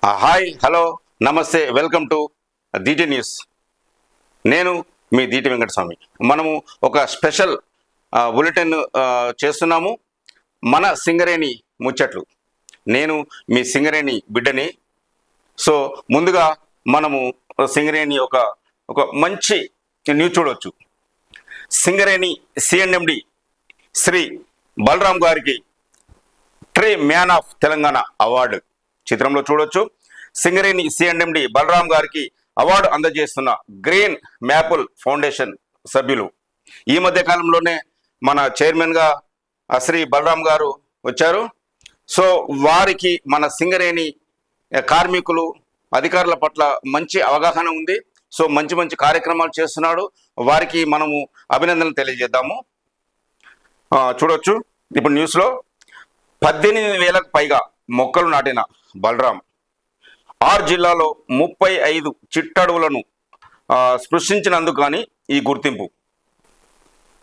Hi hello నమస్తే welcome to DT news. నేను మీ DT Venkataswamy. మనము ఒక స్పెషల్ బులెటిన్ చేస్తున్నాము. మన సింగరేణి ముచ్చట్లు. నేను మీ సింగరేణి బిడ్డని. సో ముందుగా మనము సింగరేణి ఒక మంచి న్యూస్ చూడవచ్చు. సింగరేణి CNMD శ్రీ బలరాం గారికి tree man of Telangana award చిత్రంలో చూడొచ్చు. సింగరేణి CNMD బలరాం గారికి అవార్డు అందజేస్తున్న గ్రీన్ మ్యాపుల్ ఫౌండేషన్ సభ్యులు. ఈ మధ్య కాలంలోనే మన చైర్మన్గా శ్రీ బలరాం గారు వచ్చారు. సో వారికి మన సింగరేణి కార్మికులు అధికారుల పట్ల మంచి అవగాహన ఉంది. సో మంచి మంచి కార్యక్రమాలు చేస్తున్నాడు. వారికి మనము అభినందనలు తెలియజేద్దాము. చూడొచ్చు ఇప్పుడు న్యూస్లో 18,000కు పైగా మొక్కలు నాటిన బలరాం 6 జిల్లాలో 35 చిట్టడవులను స్పృశించినందుకు కానీ ఈ గుర్తింపు.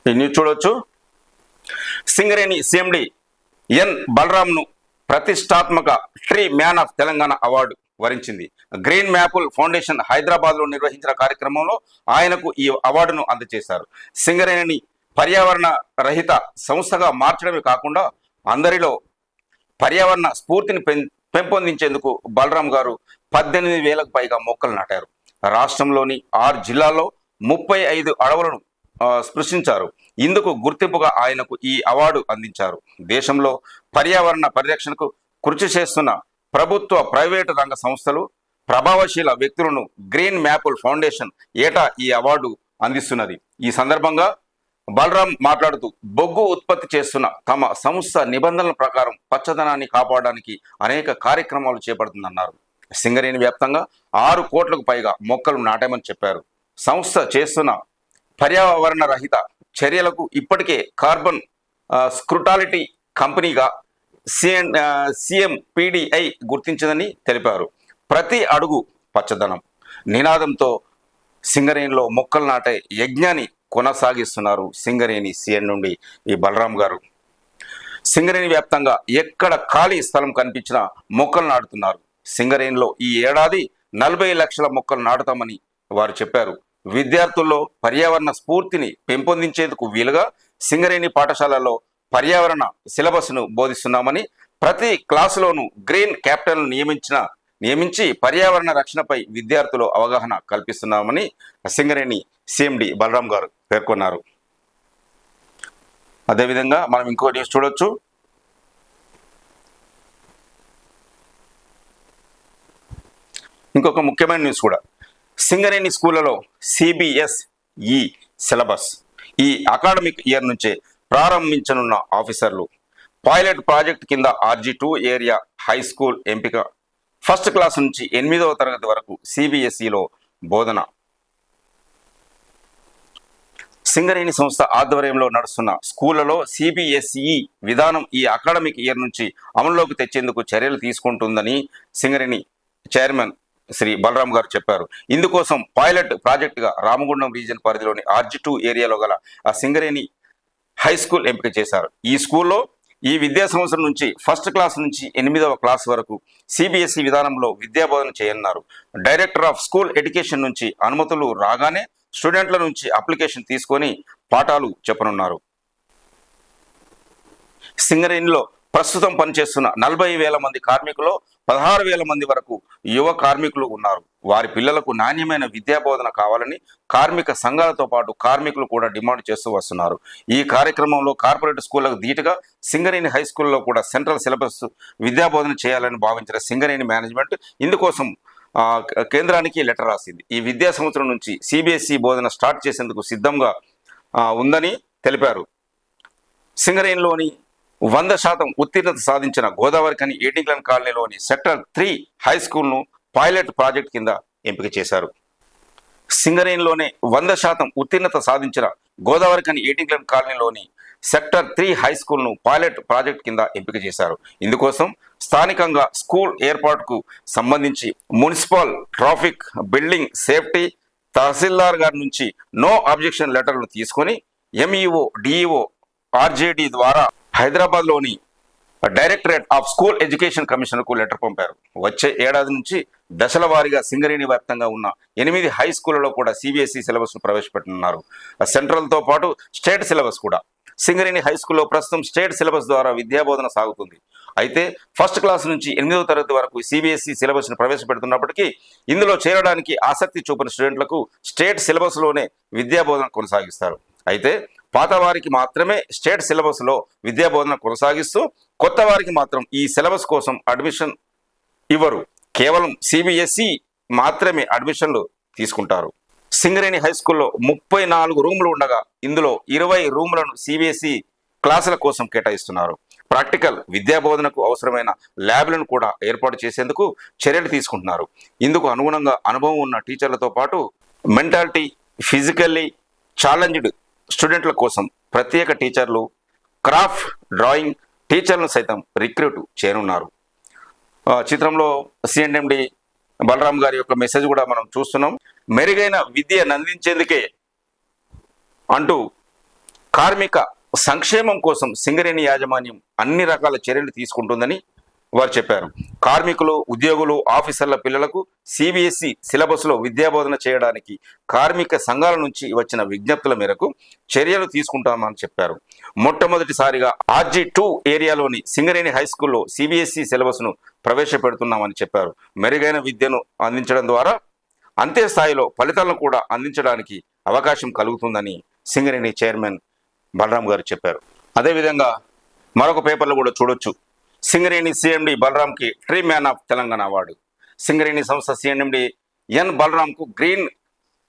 ఈ న్యూస్ చూడొచ్చు. సింగరేణి CMD ఎన్ బలరాంను ప్రతిష్టాత్మక tree man of Telangana award వరించింది. గ్రీన్ మ్యాపుల్ ఫౌండేషన్ హైదరాబాద్లో నిర్వహించిన కార్యక్రమంలో ఆయనకు ఈ అవార్డును అందజేశారు. సింగరేణిని పర్యావరణ రహిత సంస్థగా మార్చడమే కాకుండా అందరిలో పర్యావరణ స్ఫూర్తిని పెంపొందించేందుకు బలరాం గారు 18,000కు పైగా మొక్కలు నాటారు. రాష్ట్రంలోని 6 జిల్లాల్లో 35 అడవులను స్పృశించారు. ఇందుకు గుర్తింపుగా ఆయనకు ఈ అవార్డు అందించారు. దేశంలో పర్యావరణ పరిరక్షణకు కృషి చేస్తున్న ప్రభుత్వ ప్రైవేటు రంగ సంస్థలు ప్రభావశీల వ్యక్తులను గ్రీన్ మ్యాపుల్ ఫౌండేషన్ ఏటా ఈ అవార్డు అందిస్తున్నది. ఈ సందర్భంగా బలరాం మాట్లాడుతూ బొగ్గు ఉత్పత్తి చేస్తున్న తమ సంస్థ నిబంధనల ప్రకారం పచ్చదనాన్ని కాపాడడానికి అనేక కార్యక్రమాలు చేపడుతుందన్నారు. సింగరేణి వ్యాప్తంగా 6 కోట్లకు పైగా మొక్కలు నాటామని చెప్పారు. సంస్థ చేస్తున్న పర్యావరణ రహిత చర్యలకు ఇప్పటికే కార్బన్ స్క్రూటాలిటీ కంపెనీగా CMPDI గుర్తించిందని తెలిపారు. ప్రతి అడుగు పచ్చదనం నినాదంతో సింగరేణిలో మొక్కలు నాటే యజ్ఞాన్ని కొనసాగిస్తున్నారు సింగరేణి CNMD ఈ బలరాం గారు. సింగరేణి వ్యాప్తంగా ఎక్కడ ఖాళీ స్థలం కనిపించినా మొక్కలు నాటుతున్నారు. సింగరేణిలో ఈ ఏడాది 40 లక్షల మొక్కలు నాటుతామని వారు చెప్పారు. విద్యార్థుల్లో పర్యావరణ స్ఫూర్తిని పెంపొందించేందుకు వీలుగా సింగరేణి పాఠశాలలో పర్యావరణ సిలబస్ను బోధిస్తున్నామని, ప్రతి క్లాసులోనూ గ్రీన్ క్యాప్టెన్ను నియమించి పర్యావరణ రక్షణపై విద్యార్థులు అవగాహన కల్పిస్తున్నామని సింగరేణి CMD బలరాం గారు పేర్కొన్నారు. అదేవిధంగా మనం ఇంకో న్యూస్ చూడొచ్చు. ఇంకొక ముఖ్యమైన న్యూస్ కూడా. సింగరేణి స్కూళ్లలో CBSE సిలబస్ ఈ అకాడమిక్ ఇయర్ నుంచే ప్రారంభించనున్న ఆఫీసర్లు. పైలట్ ప్రాజెక్ట్ కింద RG2 ఏరియా హై స్కూల్ ఎంపిక. ఫస్ట్ క్లాస్ నుంచి 8వ తరగతి వరకు CBSEలో బోధన. సింగరేణి సంస్థ ఆధ్వర్యంలో నడుస్తున్న స్కూళ్లలో CBSE విధానం ఈ అకాడమిక్ ఇయర్ నుంచి అమల్లోకి తెచ్చేందుకు చర్యలు తీసుకుంటుందని సింగరేణి చైర్మన్ శ్రీ బలరాం గారు చెప్పారు. ఇందుకోసం పైలట్ ప్రాజెక్టుగా రామగుండం రీజియన్ పరిధిలోని RG2 ఏరియాలో గల ఆ సింగరేణి హై స్కూల్ ఎంపిక చేశారు. ఈ స్కూల్లో ఈ విద్యా సంవత్సరం నుంచి ఫస్ట్ క్లాస్ నుంచి 8వ క్లాస్ వరకు CBSE విధానంలో విద్యాబోధన చేయనున్నారు. డైరెక్టర్ ఆఫ్ స్కూల్ ఎడ్యుకేషన్ నుంచి అనుమతులు రాగానే స్టూడెంట్ల నుంచి అప్లికేషన్ తీసుకొని పాఠాలు చెప్పనున్నారు. సింగరేణిలో ప్రస్తుతం పనిచేస్తున్న 40,000 మంది కార్మికులు 16,000 మంది వరకు యువ కార్మికులు ఉన్నారు. వారి పిల్లలకు నాణ్యమైన విద్యాబోధన కావాలని కార్మిక సంఘాలతో పాటు కార్మికులు కూడా డిమాండ్ చేస్తూ వస్తున్నారు. ఈ కార్యక్రమంలో కార్పొరేట్ స్కూళ్లకు ధీటుగా సింగరేణి హై స్కూల్లో కూడా సెంట్రల్ సిలబస్ విద్యాబోధన చేయాలని భావించిన సింగరేణి మేనేజ్మెంట్ ఇందుకోసం కేంద్రానికి లెటర్ రాసింది. ఈ విద్యా సంవత్సరం నుంచి CBSE బోధన స్టార్ట్ చేసేందుకు సిద్ధంగా ఉందని తెలిపారు. సింగరేణిలోని 100% ఉత్తీర్ణత సాధించిన గోదావరిఖని ఏటింగ్లన్ కాలనీలోని సెక్టర్ 3 హై స్కూల్ను పైలట్ ప్రాజెక్ట్ కింద ఎంపిక చేశారు. సింగరేణిలోనే 100% ఉత్తీర్ణత సాధించిన గోదావరిఖని ఏటింగ్లన్ కాలనీలోని సెక్టర్ 3 హై స్కూల్ను పైలట్ ప్రాజెక్ట్ కింద ఎంపిక చేశారు. ఇందుకోసం స్థానికంగా స్కూల్ ఏర్పాటుకు సంబంధించి మున్సిపల్, ట్రాఫిక్, బిల్డింగ్ సేఫ్టీ, తహసీల్దార్ గారి నుంచి నో అబ్జెక్షన్ లెటర్లు తీసుకొని MEO, DEO, RJD ద్వారా హైదరాబాద్లోని డైరెక్టరేట్ ఆఫ్ స్కూల్ ఎడ్యుకేషన్ కమిషన్కు లెటర్ పంపారు. వచ్చే ఏడాది నుంచి దశల వారీగా సింగరేణి వ్యాప్తంగా ఉన్న 8 హై స్కూళ్లలో కూడా సిబిఎస్ఈ సిలబస్ను ప్రవేశపెట్టనున్నారు. సెంట్రల్తో పాటు స్టేట్ సిలబస్ కూడా. సింగరేణి హై స్కూల్లో ప్రస్తుతం స్టేట్ సిలబస్ ద్వారా విద్యాబోధన సాగుతుంది. అయితే ఫస్ట్ క్లాస్ నుంచి 8వ తరగతి వరకు సిబిఎస్ఈ సిలబస్ను ప్రవేశపెడుతున్నప్పటికీ ఇందులో చేరడానికి ఆసక్తి చూపిన స్టూడెంట్లకు స్టేట్ సిలబస్లోనే విద్యాబోధన కొనసాగిస్తారు. అయితే పాత వారికి మాత్రమే స్టేట్ సిలబస్లో విద్యాబోధన కొనసాగిస్తూ కొత్త వారికి మాత్రం ఈ సిలబస్ కోసం అడ్మిషన్ ఇవ్వరు. కేవలం సిబిఎస్ఈ మాత్రమే అడ్మిషన్లు తీసుకుంటారు. సింగరేణి హై స్కూల్లో 34 రూములు ఉండగా ఇందులో 20 రూములను సిబిఎస్ఈ క్లాసుల కోసం కేటాయిస్తున్నారు. ప్రాక్టికల్ విద్యాబోధనకు అవసరమైన ల్యాబ్లను కూడా ఏర్పాటు చేసేందుకు చర్యలు తీసుకుంటున్నారు. ఇందుకు అనుగుణంగా అనుభవం ఉన్న టీచర్లతో పాటు మెంటాలిటీ ఫిజికల్లీ ఛాలెంజ్డ్ స్టూడెంట్ల కోసం ప్రత్యేక టీచర్లు, క్రాఫ్ట్ డ్రాయింగ్ టీచర్లను సైతం రిక్రూట్ చేయనున్నారు. చిత్రంలో సిఎండి బలరాం గారి యొక్క మెసేజ్ కూడా మనం చూస్తున్నాం. మెరుగైన విద్యను అందించేందుకే అంటూ కార్మిక సంక్షేమం కోసం సింగరేణి యాజమాన్యం అన్ని రకాల చర్యలు తీసుకుంటుందని వారు చెప్పారు. కార్మికులు, ఉద్యోగులు, ఆఫీసర్ల పిల్లలకు సిబిఎస్ఈ సిలబస్లో విద్యాబోధన చేయడానికి కార్మిక సంఘాల నుంచి వచ్చిన విజ్ఞప్తుల మేరకు చర్యలు తీసుకుంటామని చెప్పారు. మొట్టమొదటిసారిగా RG2 ఏరియాలోని సింగరేణి హై స్కూల్లో సిబిఎస్ఈ సిలబస్ను ప్రవేశపెడుతున్నామని చెప్పారు. మెరుగైన విద్యను అందించడం ద్వారా అంతే స్థాయిలో ఫలితాలను కూడా అందించడానికి అవకాశం కలుగుతుందని సింగరేణి చైర్మన్ బలరాం గారు చెప్పారు. అదేవిధంగా మరొక పేపర్లో కూడా చూడొచ్చు. సింగరేణి సిఎండి బలరాంకి tree man of Telangana award. Singareni సంస్థ సిఎండి ఎన్ బలరాంకు గ్రీన్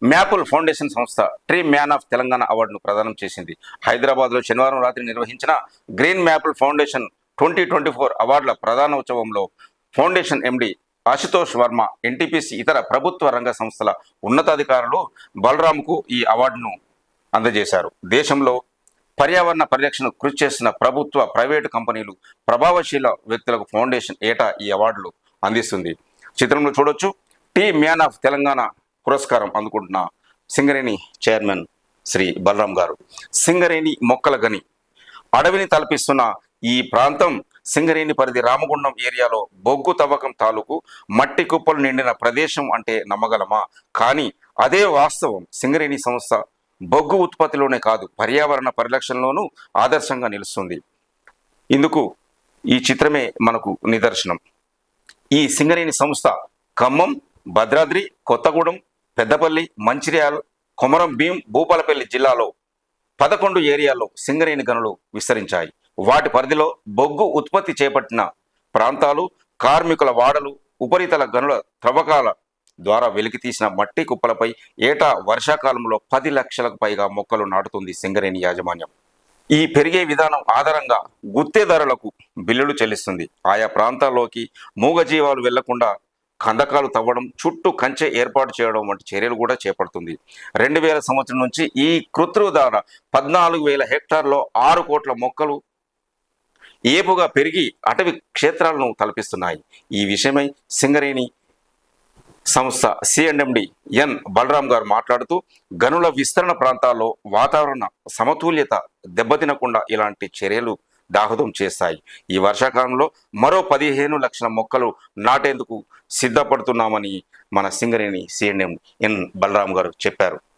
మ్యాపుల్ ఫౌండేషన్ సంస్థ ట్రీ మ్యాన్ ఆఫ్ తెలంగాణ అవార్డును ప్రదానం చేసింది. హైదరాబాద్లో శనివారం రాత్రి నిర్వహించిన గ్రీన్ మ్యాపుల్ ఫౌండేషన్ 2024 అవార్డుల ప్రధానోత్సవంలో ఫౌండేషన్ ఎండి ఆశుతోష్ వర్మ, ఎన్టీపీసీ, ఇతర ప్రభుత్వ రంగ సంస్థల ఉన్నతాధికారులు బలరాంకు ఈ అవార్డును అందజేశారు. దేశంలో పర్యావరణ పరిరక్షణకు కృషి చేస్తున్న ప్రభుత్వ, ప్రైవేటు కంపెనీలు, ప్రభావశీల వ్యక్తులకు ఫౌండేషన్ ఏటా ఈ అవార్డులు అందిస్తుంది. చిత్రంలో చూడొచ్చు. టీ మ్యాన్ ఆఫ్ తెలంగాణ పురస్కారం అందుకుంటున్న సింగరేణి చైర్మన్ శ్రీ బలరాం గారు. సింగరేణి మొక్కల గని. అడవిని తలపిస్తున్న ఈ ప్రాంతం సింగరేణి పరిధి రామగుండం ఏరియాలో బొగ్గు తవ్వకం తాలూకు మట్టి కుప్పలు నిండిన ప్రదేశం అంటే నమ్మగలమా? కానీ అదే వాస్తవం. సింగరేణి సంస్థ బొగ్గు ఉత్పత్తిలోనే కాదు, పర్యావరణ పరిరక్షణలోనూ ఆదర్శంగా నిలుస్తుంది. ఇందుకు ఈ చిత్రమే మనకు నిదర్శనం. ఈ సింగరేణి సంస్థ ఖమ్మం, భద్రాద్రి, కొత్తగూడెం, పెద్దపల్లి, మంచిర్యాల, కొమరం భీం, భూపాలపల్లి జిల్లాలో 11 ఏరియాల్లో సింగరేణి గనులు విస్తరించాయి. వాటి పరిధిలో బొగ్గు ఉత్పత్తి చేపట్టిన ప్రాంతాలు, కార్మికుల వాడలు, ఉపరితల గనుల త్రవ్వకాల ద్వారా వెలికితీసిన మట్టి కుప్పలపై ఏటా వర్షాకాలంలో 10 లక్షలకు పైగా మొక్కలు నాటుతుంది సింగరేణి యాజమాన్యం. ఈ పెరిగే విధానం ఆధారంగా గుత్తేదారులకు బిల్లులు చెల్లిస్తుంది. ఆయా ప్రాంతాల్లోకి మూగజీవాలు వెళ్లకుండా కందకాలు తవ్వడం, చుట్టూ కంచె ఏర్పాటు చేయడం వంటి చర్యలు కూడా చేపడుతుంది. 2000 సంవత్సరం నుంచి ఈ కృత్రిమ ద్వారా 14,000 హెక్టార్లో 6 కోట్ల మొక్కలు ఏపుగా పెరిగి అటవీ క్షేత్రాలను తలపిస్తున్నాయి. ఈ విషయమై సింగరేణి సంస్థ సిఎండి ఎన్ బలరాం గారు మాట్లాడుతూ, గనుల విస్తరణ ప్రాంతాల్లో వాతావరణ సమతుల్యత దెబ్బతినకుండా ఇలాంటి చర్యలు దాహదం చేస్తాయి. ఈ వర్షాకాలంలో మరో 15 లక్షల మొక్కలు నాటేందుకు సిద్ధపడుతున్నామని మన సింగరేణి సిఎండి ఎన్ బలరాం గారు చెప్పారు.